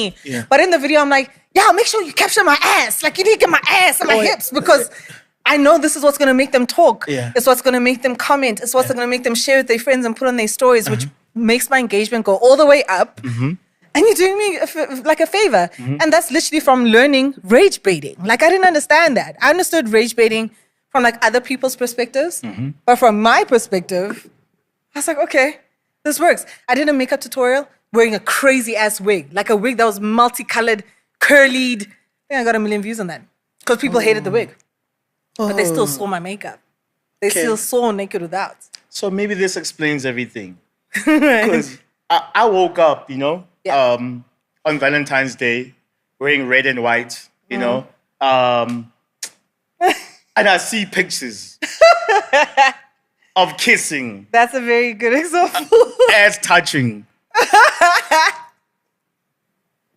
me. Yeah. But in the video, I'm like, yeah, make sure you capture my ass. Like, you need to get my ass and my hips because I know this is what's going to make them talk. Yeah. It's what's going to make them comment. It's what's going to make them share with their friends and put on their stories, which makes my engagement go all the way up. And you're doing me like a favor. And that's literally from learning rage baiting. Like, I didn't understand that. I understood rage baiting from like other people's perspectives. But from my perspective, I was like, okay, this works. I did a makeup tutorial wearing a crazy ass wig, like a wig that was multicolored, curlied. I think I got 1 million views on that because people hated the wig. But they still saw my makeup. They still saw naked without. So maybe this explains everything. Because I woke up, on Valentine's Day, wearing red and white, you know, and I see pictures of kissing. That's a very good example. Ass touching.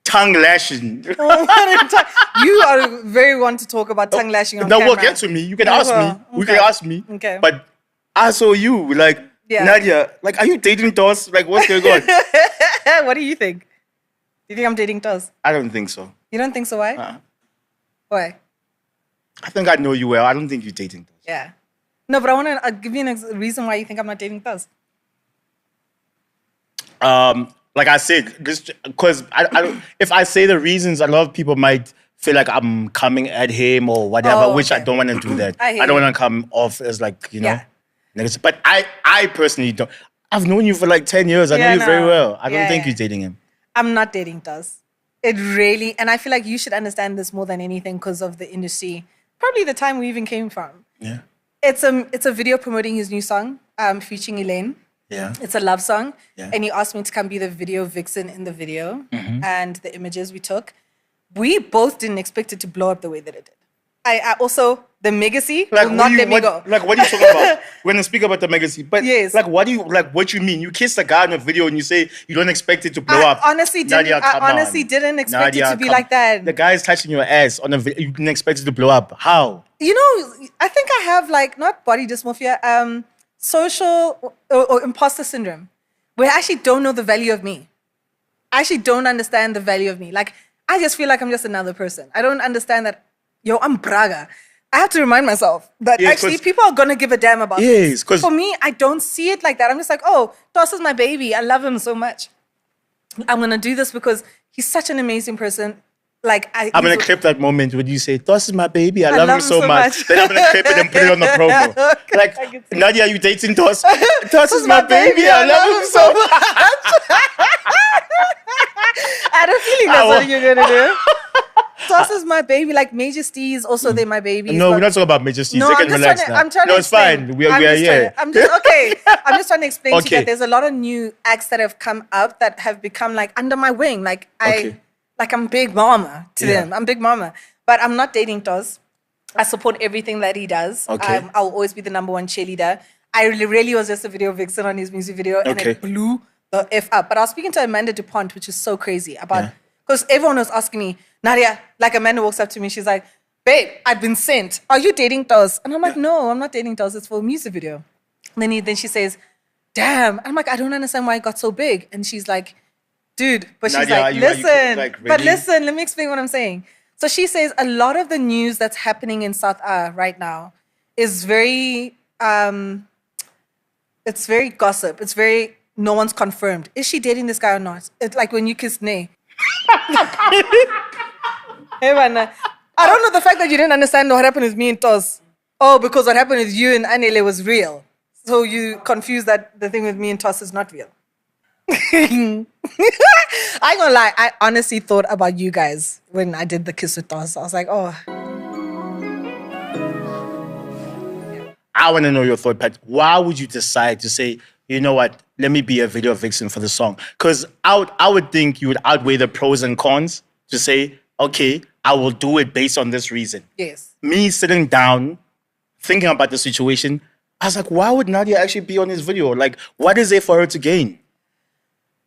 Tongue lashing. You are very one to talk about tongue lashing on camera. We'll get to me. You can ask me. We can ask me. Okay. But I saw you, like, Nadia, like, are you dating Toss? Like, what's going on? What do you think? Do you think I'm dating Toss? I don't think so. You don't think so? Why? Why? I think I know you well. I don't think you're dating Toss. Yeah. No, but I want to give you a reason why you think I'm not dating Toss. Like I said, because I don't, if I say the reasons, a lot of people might feel like I'm coming at him or whatever, which I don't want to do that. I don't want to come off as like, negative. But I personally don't. I've known you for like 10 years. I know you very well. I don't think you're dating him. I'm not dating Toss. It really, and I feel like you should understand this more than anything because of the industry. Probably the time we even came from. Yeah. It's a video promoting his new song, featuring Elaine. Yeah. It's a love song. Yeah. And he asked me to come be the video vixen in the video and the images we took. We both didn't expect it to blow up the way that it did. I also, the Megacy will not let me go. Like, what are you talking about? When you speak about the Megacy, but yes. Like, what you mean? You kiss a guy in a video and you say you don't expect it to blow up. I honestly didn't expect it to be like that. The guy is touching your ass on a video. You didn't expect it to blow up. How? You know, I think I have like, not body dysmorphia, social or imposter syndrome, where I actually don't know the value of me. I actually don't understand the value of me. Like, I just feel like I'm just another person. I don't understand that, I'm Braga. I have to remind myself that actually people are going to give a damn about this. For me, I don't see it like that. I'm just like, Toss is my baby. I love him so much. I'm going to do this because he's such an amazing person. Like I'm going to clip that moment when you say, Toss is my baby. I love him so much. Then I'm going to clip it and put it on the promo. Like, Nadia, are you dating Toss? Toss is my baby. I love him so much. I had a feeling that's what you're going to do. Toss is my baby. Like, Major Steez, also they're my babies. No, we're not talking about Major Steez. No, they can relax now. I'm trying to it's fine. We are here. I'm just trying to explain to you that there's a lot of new acts that have come up that have become like under my wing. Like, I'm big mama to them. I'm big mama. But I'm not dating Toss. I support everything that he does. I'll always be the number one cheerleader. I really was just a video vixen on his music video and it blew the F up. But I was speaking to Amanda DuPont, which is so crazy about, because everyone was asking me, Nadia, like Amanda walks up to me, she's like, babe, I've been sent. Are you dating Toss? And I'm like, no, I'm not dating Toss. It's for a music video. And then she says, damn. I'm like, I don't understand why it got so big. And she's like, dude, but she's Nadia, like, listen, but listen, let me explain what I'm saying. So she says a lot of the news that's happening in South right now is very, it's very gossip. It's very, no one's confirmed. Is she dating this guy or not? It's like when you kiss Nay. Hey, man, I don't know the fact that you didn't understand what happened with me and Toss. Oh, because what happened with you and Anele was real. So you confused that the thing with me and Toss is not real. I ain't gonna lie, I honestly thought about you guys when I did the kiss with Toss. I was like, oh. I want to know your thought, Pat. Why would you decide to say, you know what, let me be a video vixen for the song? Because I would think you would outweigh the pros and cons to say, okay, I will do it based on this reason. Yes. Me sitting down, thinking about the situation, I was like, why would Nadia actually be on this video? Like, what is there for her to gain?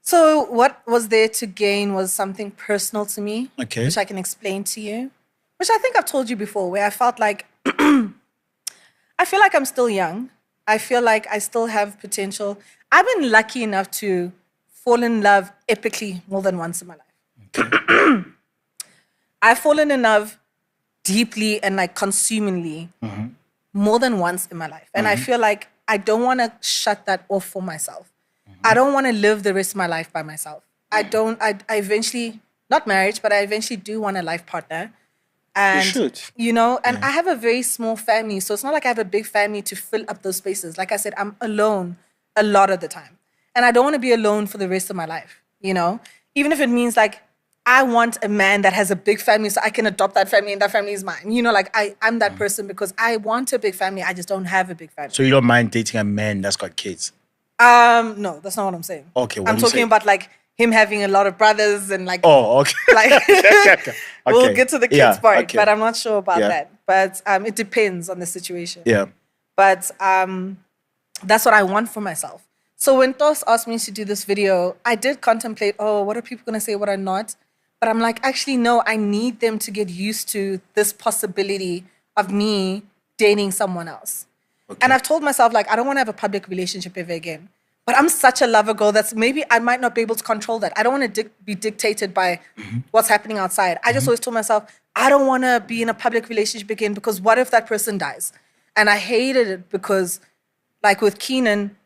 So what was there to gain was something personal to me, which I can explain to you, which I think I've told you before, where I felt like, I feel like I'm still young. I feel like I still have potential. I've been lucky enough to fall in love epically more than once in my life. I've fallen in love deeply and like consumingly more than once in my life. And I feel like I don't want to shut that off for myself. I don't want to live the rest of my life by myself. I eventually, not marriage, but I eventually do want a life partner. And, you should. You know, and I have a very small family. So it's not like I have a big family to fill up those spaces. Like I said, I'm alone a lot of the time. And I don't want to be alone for the rest of my life, you know? Even if it means like, I want a man that has a big family so I can adopt that family and that family is mine. You know, like I'm that person because I want a big family. I just don't have a big family. So you don't mind dating a man that's got kids? No, that's not what I'm saying. Okay, what I'm talking about like him having a lot of brothers and like. Oh, okay. Like okay. We'll get to the kids part, okay. but I'm not sure about that. But it depends on the situation. Yeah. But that's what I want for myself. So when Tos asked me to do this video, I did contemplate, what are people going to say, what are not? But I'm like, actually, no, I need them to get used to this possibility of me dating someone else. Okay. And I've told myself, like, I don't want to have a public relationship ever again. But I'm such a lover girl that's maybe I might not be able to control that. I don't want to be dictated by what's happening outside. I just always told myself, I don't want to be in a public relationship again because what if that person dies? And I hated it because, like with Keenan,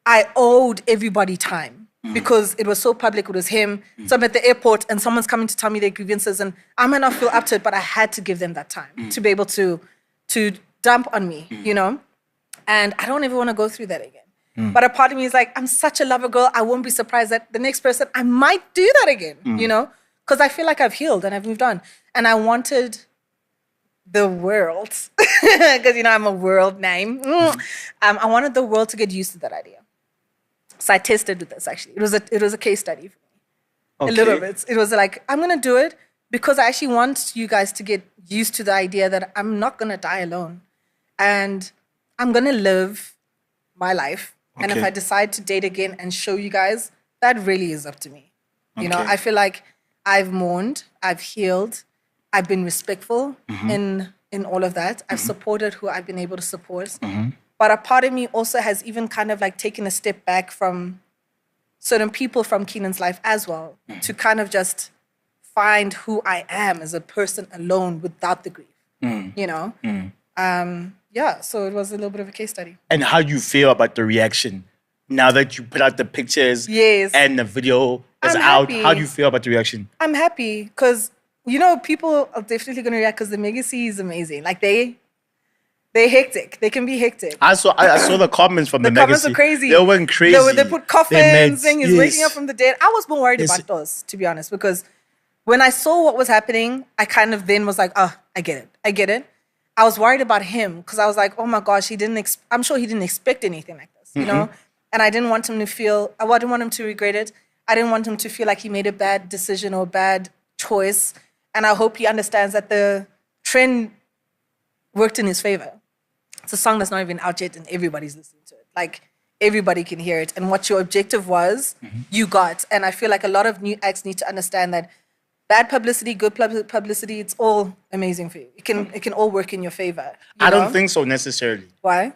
I owed everybody time. Because it was so public, it was him. So I'm at the airport and someone's coming to tell me their grievances and I might not feel up to it, but I had to give them that time to be able to dump on me, you know? And I don't ever want to go through that again. But a part of me is like, I'm such a lover girl, I won't be surprised that the next person, I might do that again, you know? Because I feel like I've healed and I've moved on. And I wanted the world, because, you know, I'm a world name. I wanted the world to get used to that idea. So I tested with this, actually. It was a case study for me. Okay. A little bit. It was like, I'm going to do it because I actually want you guys to get used to the idea that I'm not going to die alone. And I'm going to live my life. Okay. And if I decide to date again and show you guys, that really is up to me. You know, I feel like I've mourned, I've healed, I've been respectful in all of that. I've supported who I've been able to support. But a part of me also has even kind of like taken a step back from certain people from Keenan's life as well to kind of just find who I am as a person alone without the grief, you know? So it was a little bit of a case study. And how do you feel about the reaction now that you put out the pictures and the video is out? How do you feel about the reaction? I'm happy because, you know, people are definitely going to react because the Megacy is amazing. Like they're hectic. They can be hectic. I saw the comments from the comments are crazy. They went crazy. They put coffins, saying he's waking up from the dead. I was more worried about those, to be honest, because when I saw what was happening, I kind of then was like, I get it. I was worried about him because I was like, oh my gosh, I'm sure he didn't expect anything like this, you know? And I didn't want him to feel, I didn't want him to regret it. I didn't want him to feel like he made a bad decision or a bad choice. And I hope he understands that the trend worked in his favor. It's a song that's not even out yet and everybody's listening to it. Like, everybody can hear it. And what your objective was, you got. And I feel like a lot of new acts need to understand that bad publicity, good publicity, it's all amazing for you. It can all work in your favor. I don't think so necessarily. Why?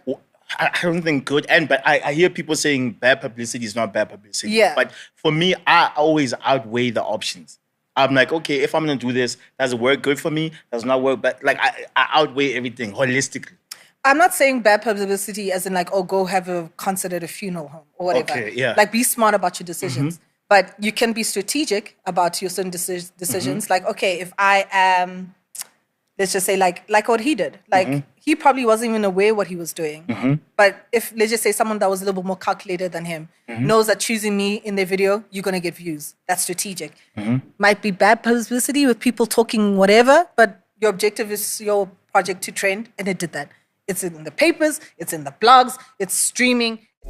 I don't think good. But I hear people saying bad publicity is not bad publicity. Yeah. But for me, I always outweigh the options. I'm like, okay, if I'm going to do this, does it work good for me? Does not work? But like, I outweigh everything holistically. I'm not saying bad publicity as in like, go have a concert at a funeral home or whatever. Okay, yeah. Like, be smart about your decisions. But you can be strategic about your certain decisions. Like, okay, if I am, let's just say like what he did. Like, he probably wasn't even aware what he was doing. But if, let's just say someone that was a little bit more calculated than him knows that choosing me in their video, you're going to get views. That's strategic. Might be bad publicity with people talking whatever, but your objective is your project to trend, and it did that. It's in the papers, it's in the blogs, it's streaming,